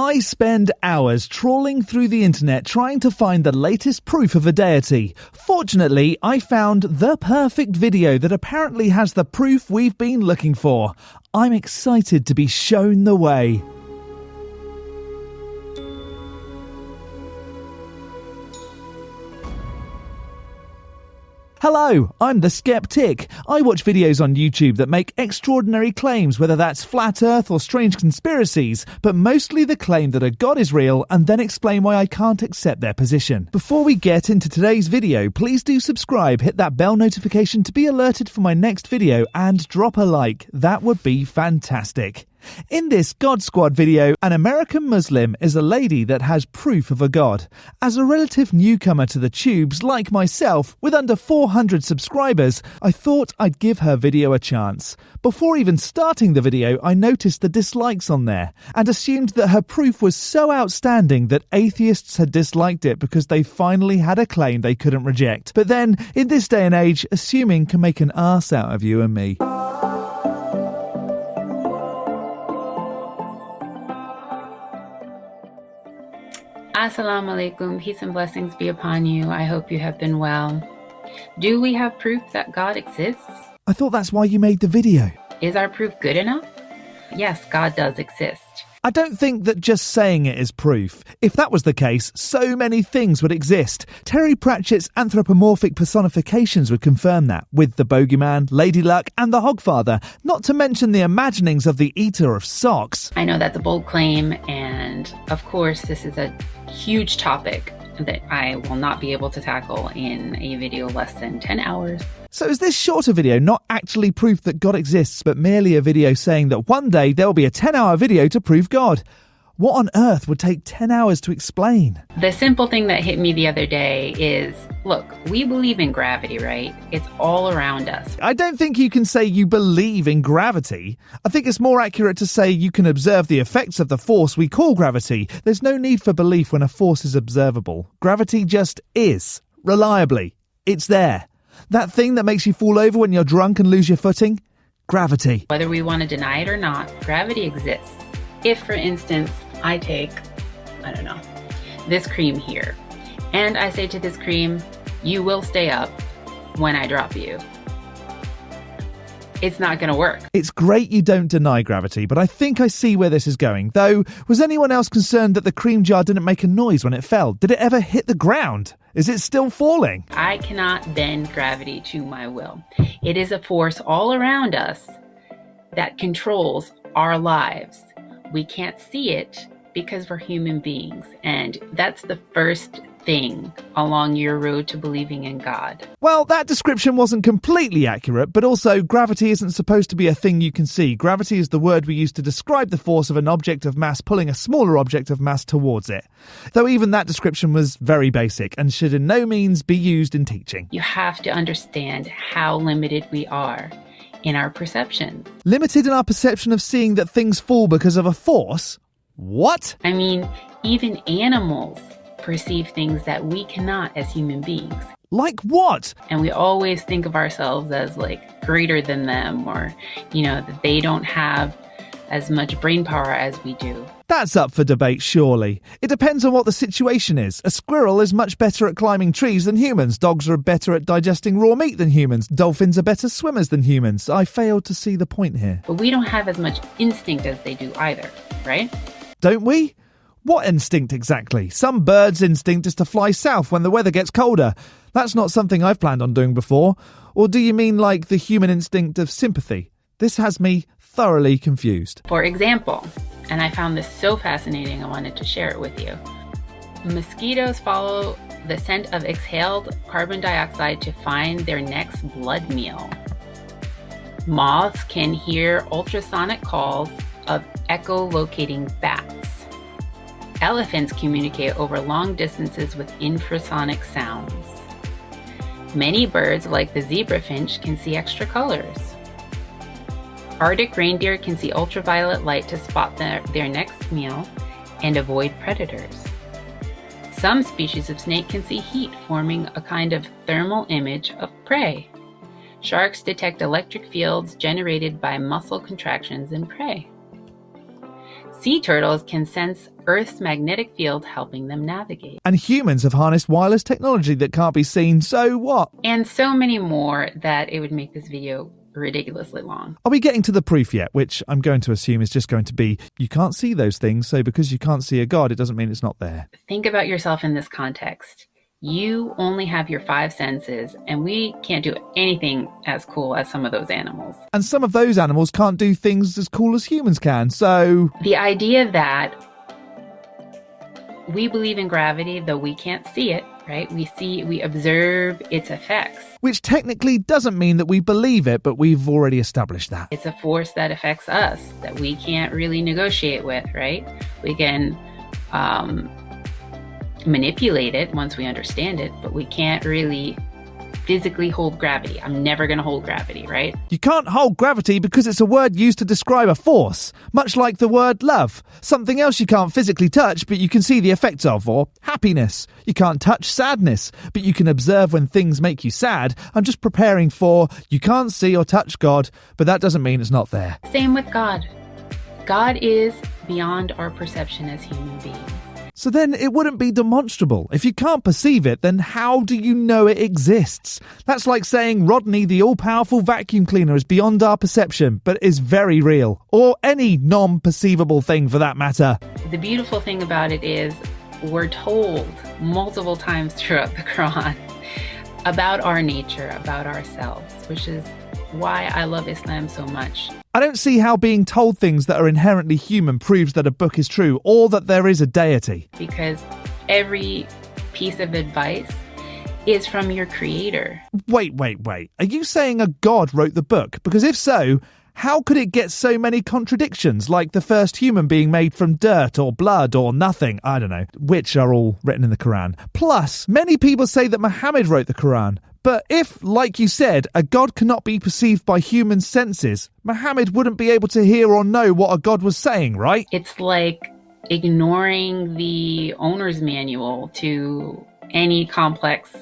I spend hours trawling through the internet trying to find the latest proof of a deity. Fortunately, I found the perfect video that apparently has the proof we've been looking for. I'm excited to be shown the way. Hello, I'm the Skeptic. I watch videos on YouTube that make extraordinary claims, whether that's flat earth or strange conspiracies, but mostly the claim that a god is real and then explain why I can't accept their position. Before we get into today's video, please do subscribe, hit that bell notification to be alerted for my next video, and drop a like. That would be fantastic. In this God Squad video, an American Muslim is a lady that has proof of a god. As a relative newcomer to the tubes, like myself, with under 400 subscribers, I thought I'd give her video a chance. Before even starting the video, I noticed the dislikes on there, and assumed that her proof was so outstanding that atheists had disliked it because they finally had a claim they couldn't reject. But then, in this day and age, assuming can make an arse out of you and me. Assalamu alaikum, peace and blessings be upon you. I hope you have been well. Do we have proof that God exists? I thought that's why you made the video. Is our proof good enough? Yes, God does exist. I don't think that just saying it is proof. If that was the case, so many things would exist. Terry Pratchett's anthropomorphic personifications would confirm that, with the bogeyman, Lady Luck, and the Hogfather, not to mention the imaginings of the Eater of Socks. I know that's a bold claim, and of course this is a huge topic that I will not be able to tackle in a video less than 10 hours. So is this shorter video not actually proof that God exists, but merely a video saying that one day there will be a 10-hour video to prove God? What on earth would take 10 hours to explain? The simple thing that hit me the other day is, look, we believe in gravity, right? It's all around us. I don't think you can say you believe in gravity. I think it's more accurate to say you can observe the effects of the force we call gravity. There's no need for belief when a force is observable. Gravity just is. Reliably. It's there. That thing that makes you fall over when you're drunk and lose your footing? Gravity. Whether we want to deny it or not, gravity exists. If, for instance, I take, I don't know, this cream here, and I say to this cream, you will stay up when I drop you. It's not going to work. It's great you don't deny gravity, but I think I see where this is going. Though, was anyone else concerned that the cream jar didn't make a noise when it fell? Did it ever hit the ground? Is it still falling? I cannot bend gravity to my will. It is a force all around us that controls our lives. We can't see it because we're human beings, and that's the first thing along your road to believing in God. Well, that description wasn't completely accurate, but also gravity isn't supposed to be a thing you can see. Gravity is the word we use to describe the force of an object of mass pulling a smaller object of mass towards it. Though even that description was very basic and should in no means be used in teaching. You have to understand how limited we are in our perceptions. Limited in our perception of seeing that things fall because of a force? What? I mean, even animals perceive things that we cannot as human beings. Like what? And we always think of ourselves as like greater than them, or, you know, that they don't have as much brain power as we do. That's up for debate, surely. It depends on what the situation is. A squirrel is much better at climbing trees than humans. Dogs are better at digesting raw meat than humans. Dolphins are better swimmers than humans. I failed to see the point here. But we don't have as much instinct as they do either, right? Don't we? What instinct exactly? Some birds' instinct is to fly south when the weather gets colder. That's not something I've planned on doing before. Or do you mean like the human instinct of sympathy? This has me thoroughly confused. For example, and I found this so fascinating I wanted to share it with you. Mosquitoes follow the scent of exhaled carbon dioxide to find their next blood meal. Moths can hear ultrasonic calls of echolocating bats. Elephants communicate over long distances with infrasonic sounds. Many birds, like the zebra finch, can see extra colors. Arctic reindeer can see ultraviolet light to spot their next meal and avoid predators. Some species of snake can see heat, forming a kind of thermal image of prey. Sharks detect electric fields generated by muscle contractions in prey. Sea turtles can sense Earth's magnetic field, helping them navigate. And humans have harnessed wireless technology that can't be seen, so what? And so many more that it would make this video ridiculously long. Are we getting to the proof yet? Which I'm going to assume is just going to be, you can't see those things, so because you can't see a God, it doesn't mean it's not there. Think about yourself in this context. You only have your 5 senses, and we can't do anything as cool as some of those animals. And some of those animals can't do things as cool as humans can, so... The idea that we believe in gravity, though we can't see it, right? We observe its effects. Which technically doesn't mean that we believe it, but we've already established that. It's a force that affects us, that we can't really negotiate with, right? We can manipulate it once we understand it, but we can't really physically hold gravity. I'm never going to hold gravity, right? You can't hold gravity because it's a word used to describe a force, much like the word love. Something else you can't physically touch, but you can see the effects of, or happiness. You can't touch sadness, but you can observe when things make you sad. I'm just preparing for, you can't see or touch God, but that doesn't mean it's not there. Same with God. God is beyond our perception as human beings. So then it wouldn't be demonstrable. If you can't perceive it, then how do you know it exists? That's like saying Rodney, the all-powerful vacuum cleaner, is beyond our perception, but is very real. Or any non-perceivable thing for that matter. The beautiful thing about it is we're told multiple times throughout the Quran about our nature, about ourselves, which is why I love Islam so much. I don't see how being told things that are inherently human proves that a book is true or that there is a deity. Because every piece of advice is from your creator. Wait. Are you saying a god wrote the book? Because if so, how could it get so many contradictions, like the first human being made from dirt or blood or nothing, I don't know, which are all written in the Quran. Plus, many people say that Muhammad wrote the Quran. But if, like you said, a god cannot be perceived by human senses, Muhammad wouldn't be able to hear or know what a god was saying, right? It's like ignoring the owner's manual to any complex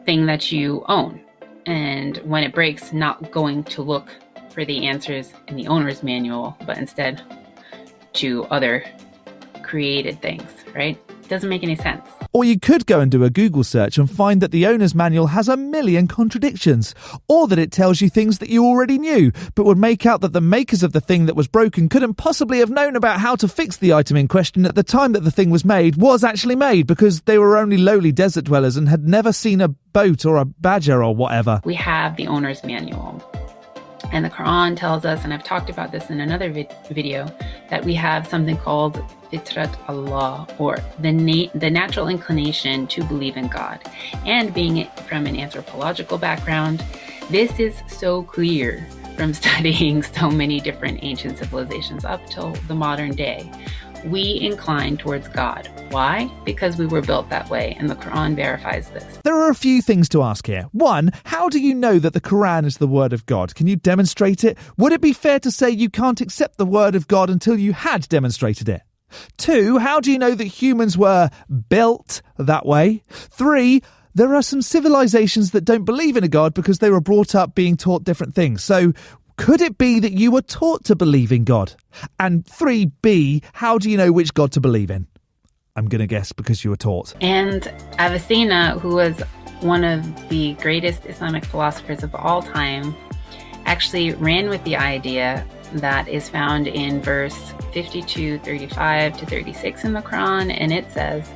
thing that you own. And when it breaks, not going to look for the answers in the owner's manual, but instead to other created things, right? It doesn't make any sense. Or you could go and do a Google search and find that the owner's manual has a million contradictions, or that it tells you things that you already knew, but would make out that the makers of the thing that was broken couldn't possibly have known about how to fix the item in question at the time that the thing was actually made, because they were only lowly desert dwellers and had never seen a boat or a badger or whatever. We have the owner's manual. And the Quran tells us, and I've talked about this in another video, that we have something called Fitrat Allah, or the natural inclination to believe in God. And being from an anthropological background, this is so clear from studying so many different ancient civilizations up till the modern day. We incline towards God. Why? Because we were built that way, and the Quran verifies this. There are a few things to ask here. 1, how do you know that the Quran is the word of God? Can you demonstrate it? Would it be fair to say you can't accept the word of God until you had demonstrated it? 2, how do you know that humans were built that way? 3, there are some civilizations that don't believe in a God because they were brought up being taught different things. So, could it be that you were taught to believe in God? And 3B, how do you know which God to believe in? I'm going to guess because you were taught. And Avicenna, who was one of the greatest Islamic philosophers of all time, actually ran with the idea that is found in verse 52, 35 to 36 in the Quran. And it says,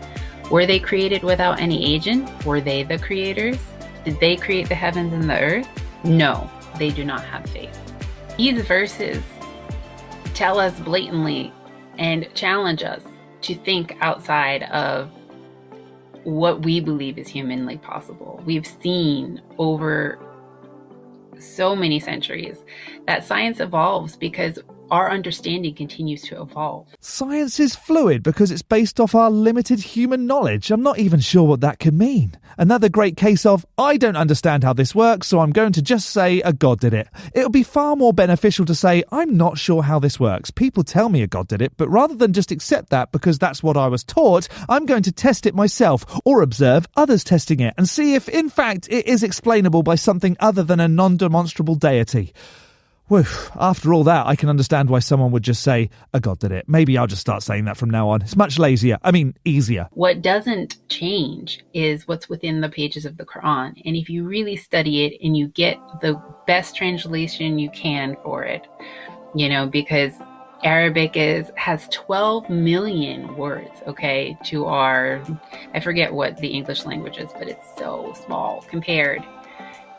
were they created without any agent? Were they the creators? Did they create the heavens and the earth? No, they do not have faith. These verses tell us blatantly and challenge us to think outside of what we believe is humanly possible. We've seen over so many centuries that science evolves because our understanding continues to evolve. Science is fluid because it's based off our limited human knowledge. I'm not even sure what that could mean. Another great case of, I don't understand how this works, so I'm going to just say a god did it. It'll be far more beneficial to say, I'm not sure how this works. People tell me a god did it, but rather than just accept that because that's what I was taught, I'm going to test it myself or observe others testing it and see if, in fact, it is explainable by something other than a non-demonstrable deity. Whew, after all that, I can understand why someone would just say, a God did it. Maybe I'll just start saying that from now on. It's much easier. What doesn't change is what's within the pages of the Quran. And if you really study it and you get the best translation you can for it, because Arabic has 12 million words, to our, I forget what the English language is, but it's so small compared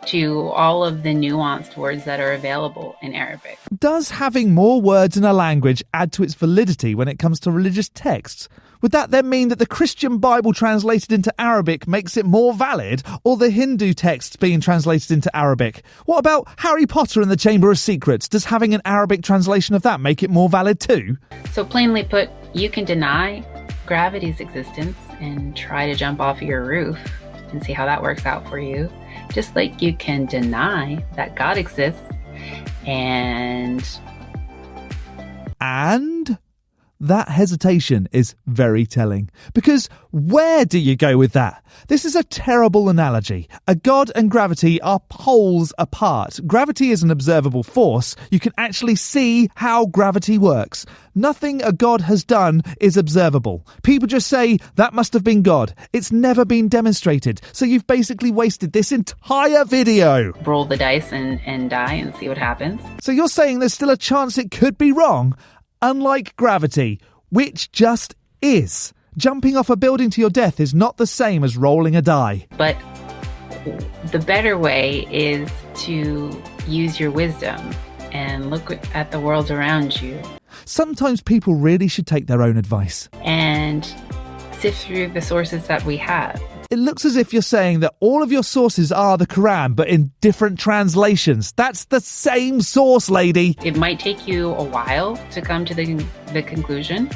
to all of the nuanced words that are available in Arabic. Does having more words in a language add to its validity when it comes to religious texts? Would that then mean that the Christian Bible translated into Arabic makes it more valid, or the Hindu texts being translated into Arabic? What about Harry Potter and the Chamber of Secrets? Does having an Arabic translation of that make it more valid too? So plainly put, you can deny gravity's existence and try to jump off your roof and see how that works out for you. Just like you can deny that God exists and that hesitation is very telling. Because where do you go with that? This is a terrible analogy. A God and gravity are poles apart. Gravity is an observable force. You can actually see how gravity works. Nothing a God has done is observable. People just say, that must have been God. It's never been demonstrated. So you've basically wasted this entire video. Roll the dice and die and see what happens. So you're saying there's still a chance it could be wrong? Unlike gravity, which just is. Jumping off a building to your death is not the same as rolling a die. But the better way is to use your wisdom and look at the world around you. Sometimes people really should take their own advice. And sift through the sources that we have. It looks as if you're saying that all of your sources are the Quran, but in different translations. That's the same source, lady. It might take you a while to come to the conclusion.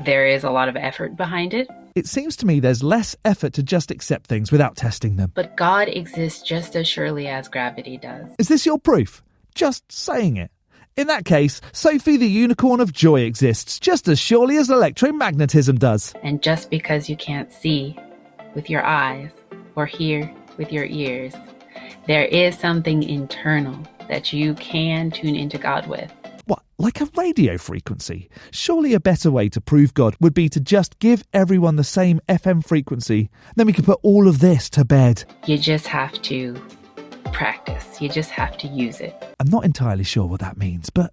There is a lot of effort behind it. It seems to me there's less effort to just accept things without testing them. But God exists just as surely as gravity does. Is this your proof? Just saying it. In that case, Sophie the Unicorn of Joy exists just as surely as electromagnetism does. And just because you can't see with your eyes or hear with your ears, there is something internal that you can tune into God with. What, like a radio frequency? Surely a better way to prove God would be to just give everyone the same FM frequency. Then we could put all of this to bed. You just have to practice. You just have to use it. I'm not entirely sure what that means, but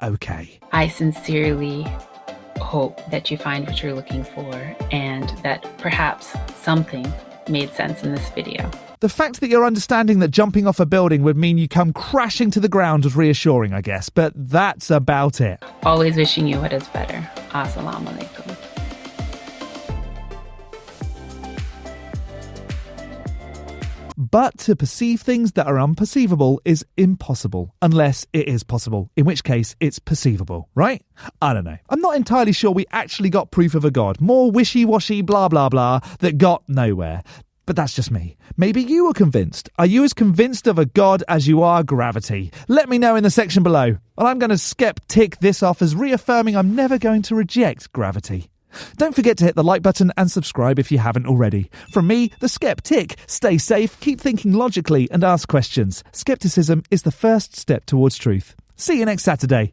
okay. I sincerely hope that you find what you're looking for and that perhaps something made sense in this video. The fact that you're understanding that jumping off a building would mean you come crashing to the ground was reassuring, I guess, but that's about it. Always wishing you what is better. Assalamu alaikum. But to perceive things that are unperceivable is impossible, unless it is possible, in which case it's perceivable, right? I don't know. I'm not entirely sure we actually got proof of a God. More wishy-washy blah blah blah that got nowhere. But that's just me. Maybe you were convinced. Are you as convinced of a God as you are gravity? Let me know in the section below. And I'm going to skeptic this off as reaffirming I'm never going to reject gravity. Don't forget to hit the like button and subscribe if you haven't already. From me, the Skeptic, stay safe, keep thinking logically and ask questions. Skepticism is the first step towards truth. See you next Saturday.